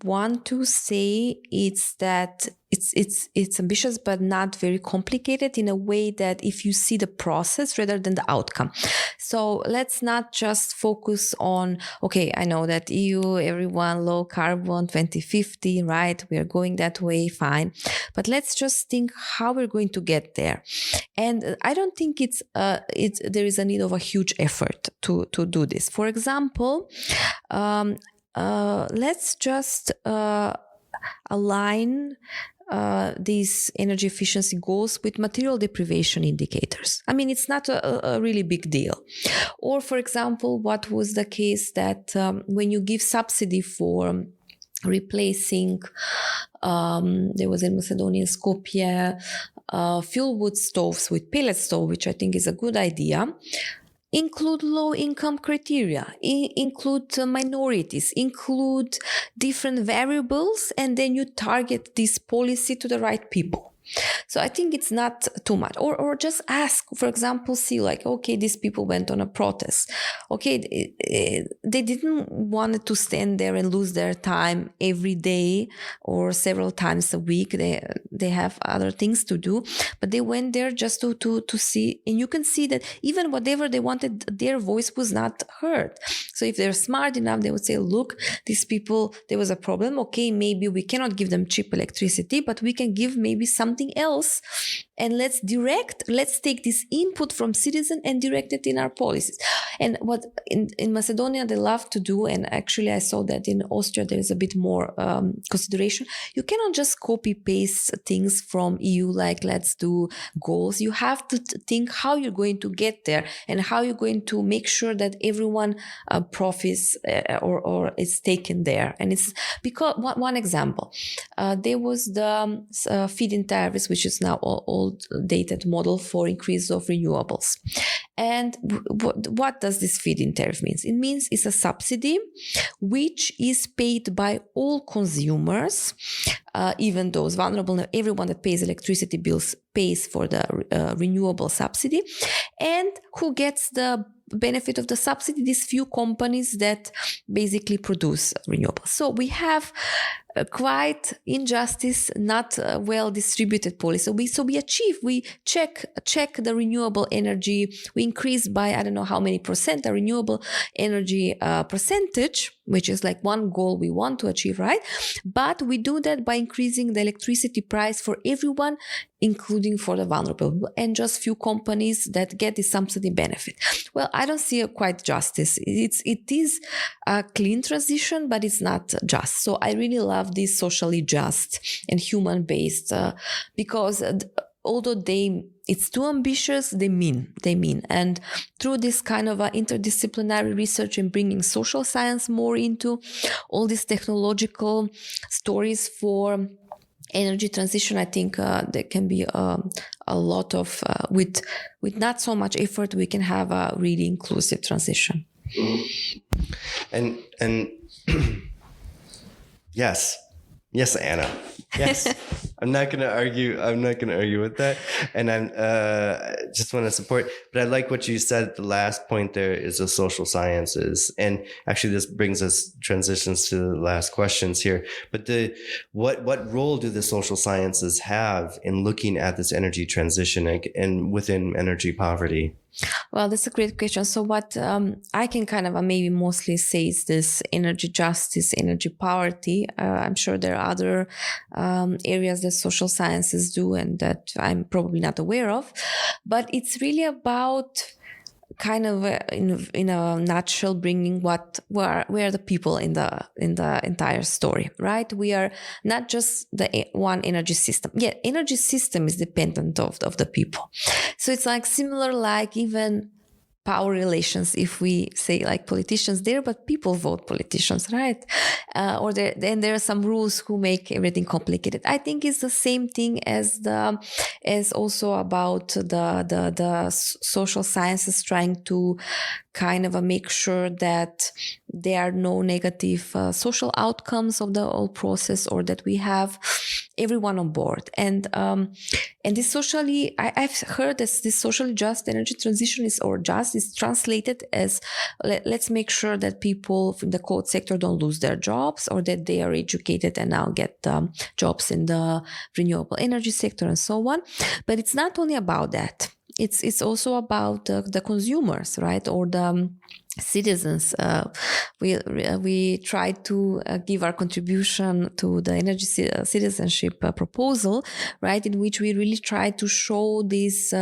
Speaker 2: want to say is that it's ambitious, but not very complicated, in a way that if you see the process rather than the outcome. So let's not just focus on, okay, I know that EU, everyone, low carbon, 2050, right? We are going that way, fine. But let's just think how we're going to get there. And I don't think there is a need of a huge effort to do this. For example, let's just align these energy efficiency goals with material deprivation indicators. I mean, it's not a really big deal. Or, for example, what was the case that when you give subsidy for replacing, there was in Macedonia, Skopje, fuel wood stoves with pellet stove, which I think is a good idea. Include low income criteria, include minorities, include different variables, and then you target this policy to the right people. So I think it's not too much. Or just ask, for example, see like, okay, these people went on a protest. Okay, they didn't want to stand there and lose their time every day or several times a week. They have other things to do, but they went there just to see. And you can see that even whatever they wanted, their voice was not heard. So if they're smart enough, they would say, look, these people, there was a problem. Okay, maybe we cannot give them cheap electricity, but we can give maybe something else, and let's take this input from citizen and direct it in our policies. And what in Macedonia they love to do, and actually I saw that in Austria there is a bit more consideration. You cannot just copy paste things from EU, like let's do goals. You have to think how you're going to get there and how you're going to make sure that everyone profits or is taken there. And it's because one example, there was the feed-in tariffs, which is now old dated model for increase of renewables. And what does this feed-in tariff mean? It means it's a subsidy which is paid by all consumers, even those vulnerable, everyone that pays electricity bills pays for the renewable subsidy. And who gets the benefit of the subsidy? These few companies that basically produce renewables. So we have quite injustice, not well distributed policy. So we check the renewable energy. We increase by, I don't know how many percent, the renewable energy percentage, which is like one goal we want to achieve, right? But we do that by increasing the electricity price for everyone, including for the vulnerable, and just few companies that get the subsidy benefit. Well, I don't see quite justice. It is a clean transition, but it's not just. So I really love this socially just and human-based because although it's too ambitious, they mean. And through this kind of interdisciplinary research and bringing social science more into all these technological stories for energy transition, I think there can be a lot of, with not so much effort, we can have a really inclusive transition.
Speaker 1: And yes, Anna. Yes. I'm not going to argue with that. And I'm just want to support, but I like what you said. The last point there is the social sciences. And actually this transitions to the last questions here. But what role do the social sciences have in looking at this energy transition and within energy poverty?
Speaker 2: Well, that's a great question. So what I can kind of maybe mostly say is this energy justice, energy poverty. I'm sure there are other areas that social sciences do and that I'm probably not aware of. But it's really about kind of in a nutshell bringing where are the people in the entire story, right? We are not just the one energy system. Yeah, energy system is dependent of the people. So it's like similar, like even power relations, if we say like politicians there, but people vote politicians, right? Then there are some rules who make everything complicated. I think it's the same thing as also about the social sciences trying to kind of make sure that there are no negative social outcomes of the whole process, or that we have everyone on board. And this socially, I've heard that this socially just energy transition is translated as let's make sure that people from the coal sector don't lose their jobs, or that they are educated and now get jobs in the renewable energy sector and so on. But it's not only about that. It's also about the consumers, right? Or the citizens. We try to give our contribution to the energy citizenship proposal, right? In which we really try to show this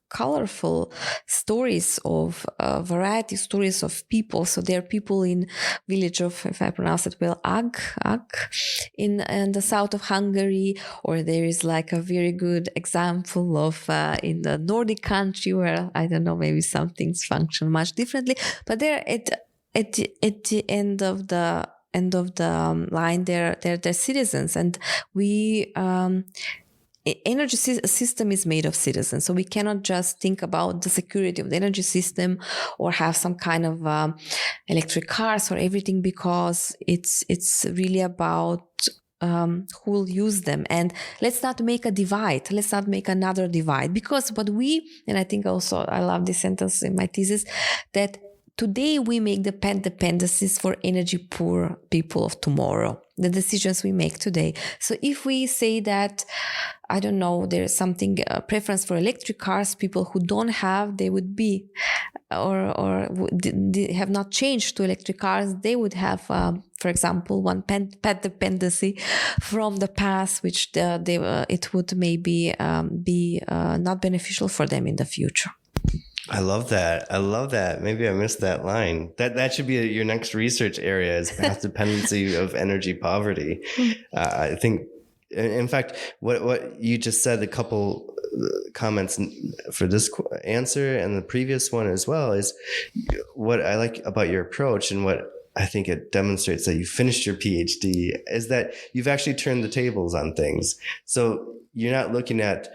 Speaker 2: colorful stories of variety stories of people. So there are people in village of, if I pronounce it well, Ag in the south of Hungary, or there is like a very good example of in the Nordic country where, I don't know, maybe some things function much differently, but there at the end of the line, they're citizens, and we energy system is made of citizens, so we cannot just think about the security of the energy system or have some kind of electric cars or everything, because it's really about who will use them. And let's not make a divide. Let's not make another divide, because and I think also I love this sentence in my thesis, that today we make the dependencies for energy poor people of tomorrow, the decisions we make today. So if we say that, I don't know, there's something, preference for electric cars, people who don't have, they would be, or they have not changed to electric cars, they would have, for example, one pet dependency from the past, which it would maybe be not beneficial for them in the future.
Speaker 1: I love that. Maybe I missed that line. That should be your next research area, is past dependency of energy poverty. I think, in fact, what you just said, a couple comments for this answer and the previous one as well, is what I like about your approach, and what I think it demonstrates that you finished your PhD, is that you've actually turned the tables on things. So you're not looking at,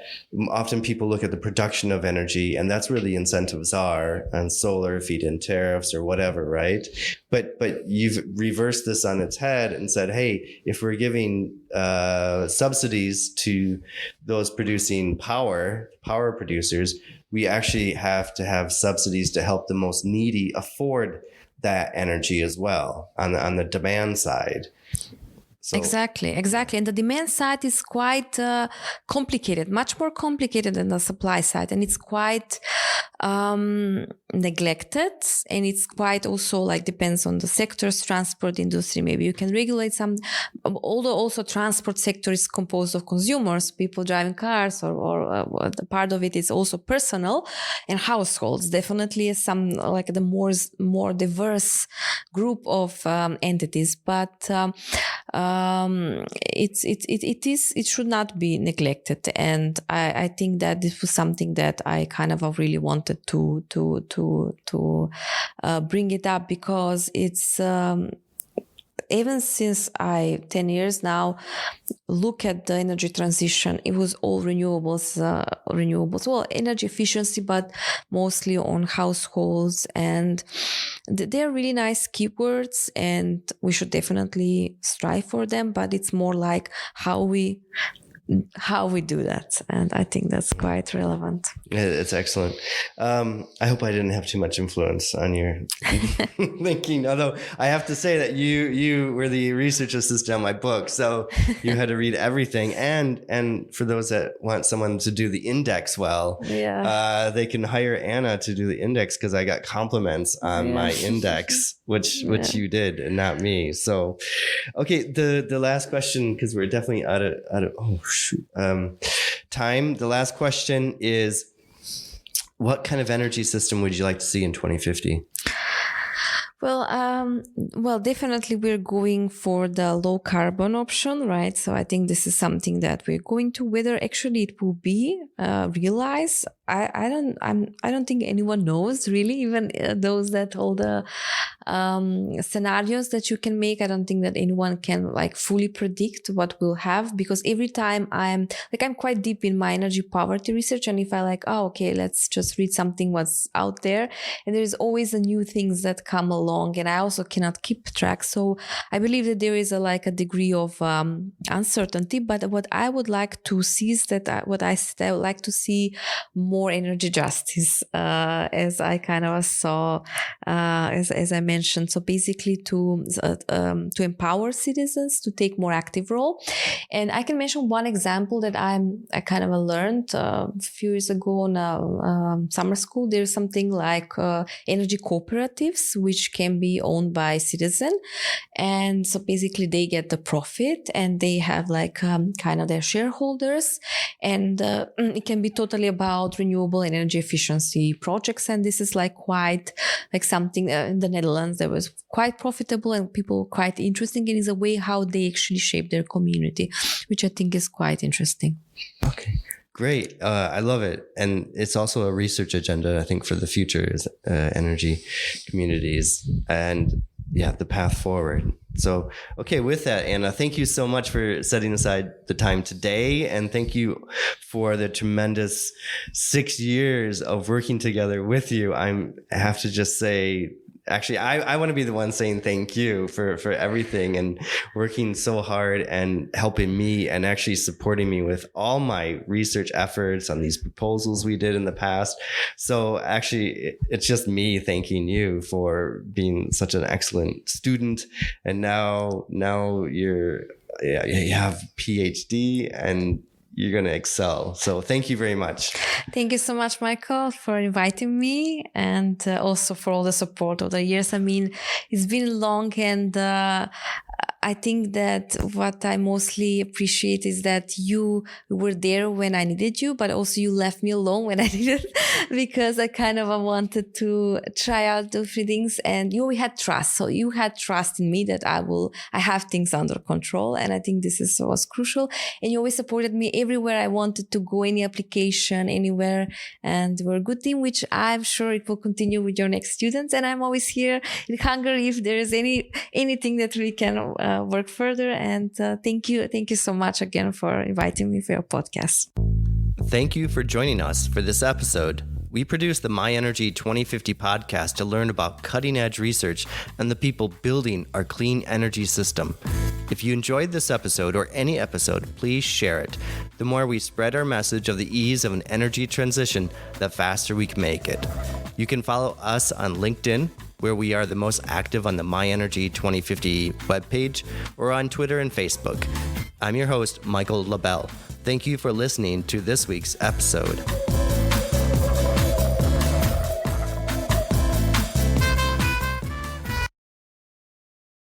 Speaker 1: often people look at the production of energy, and that's where the incentives are, on solar, feed-in tariffs or whatever, right? But you've reversed this on its head and said, hey, if we're giving subsidies to those producing power producers, we actually have to have subsidies to help the most needy afford that energy as well on the demand side. So. Exactly.
Speaker 2: And the demand side is quite complicated, much more complicated than the supply side. And it's quite neglected. And it's quite also like depends on the sectors, transport industry. Maybe you can regulate some, although also transport sector is composed of consumers, people driving cars, or the part of it is also personal and households. Definitely some like the more diverse group of entities. But it should not be neglected, and I think that this was something that I kind of really wanted to bring it up, because it's even since 10 years now look at the energy transition, it was all renewables, well, energy efficiency, but mostly on households, and they're really nice keywords, and we should definitely strive for them, but it's more like how we do that, and I think that's quite relevant.
Speaker 1: It's excellent. I hope I didn't have too much influence on your thinking, although I have to say that you were the research assistant on my book, so you had to read everything, and for those that want someone to do the index well, they can hire Anna to do the index, because I got compliments on my index, which you did and not me. So okay, the last question, because we're definitely out of time. The last question is, what kind of energy system would you like to see in 2050?
Speaker 2: Well, definitely we're going for the low carbon option, right? So I think this is something that we're going to. Whether actually it will be realized, I don't think anyone knows really. Even those that all the scenarios that you can make, I don't think that anyone can like fully predict what we'll have, because every time I'm quite deep in my energy poverty research, and if I let's just read something what's out there, and there's always a new things that come along, and I also cannot keep track. So I believe that there is a degree of uncertainty, but what I would like to see is that I would like to see more energy justice, as I kind of saw, as I mentioned. So basically to empower citizens to take more active role. And I can mention one example that I kind of learned a few years ago in summer school. There's something like energy cooperatives, which can can be owned by citizen. And so basically they get the profit and they have like kind of their shareholders. And it can be totally about renewable energy efficiency projects. And this is like quite like something in the Netherlands that was quite profitable and people quite interesting. And is a way how they actually shape their community, which I think is quite interesting.
Speaker 1: Okay. Great. I love it. And it's also a research agenda, I think, for the future is energy communities and the path forward. So, okay, with that, Anna, thank you so much for setting aside the time today. And thank you for the tremendous 6 years of working together with you. I have to just say, actually, I want to be the one saying thank you for everything and working so hard and helping me and actually supporting me with all my research efforts on these proposals we did in the past. So actually, it's just me thanking you for being such an excellent student. And now you have PhD and you're going to excel. So thank you very much.
Speaker 2: Thank you so much, Michael, for inviting me and also for all the support over the years. I mean, it's been long and I think that what I mostly appreciate is that you were there when I needed you, but also you left me alone when I needed because I kind of wanted to try out different things and you had trust. So you had trust in me that I have things under control. And I think this was crucial. And you always supported me everywhere I wanted to go, any application, anywhere. And we're a good team, which I'm sure it will continue with your next students. And I'm always here in Hungary if there is anything that we can work further. And thank you so much again for inviting me for your podcast.
Speaker 1: Thank you for joining us for this episode. We produced the My Energy 2050 podcast to learn about cutting-edge research and the people building our clean energy system. If you enjoyed this episode or any episode, please share it. The more we spread our message of the ease of an energy transition, the faster we can make it. You can follow us on LinkedIn, where we are the most active on the My Energy 2050 webpage, or on Twitter and Facebook. I'm your host, Michael LaBelle. Thank you for listening to this week's episode.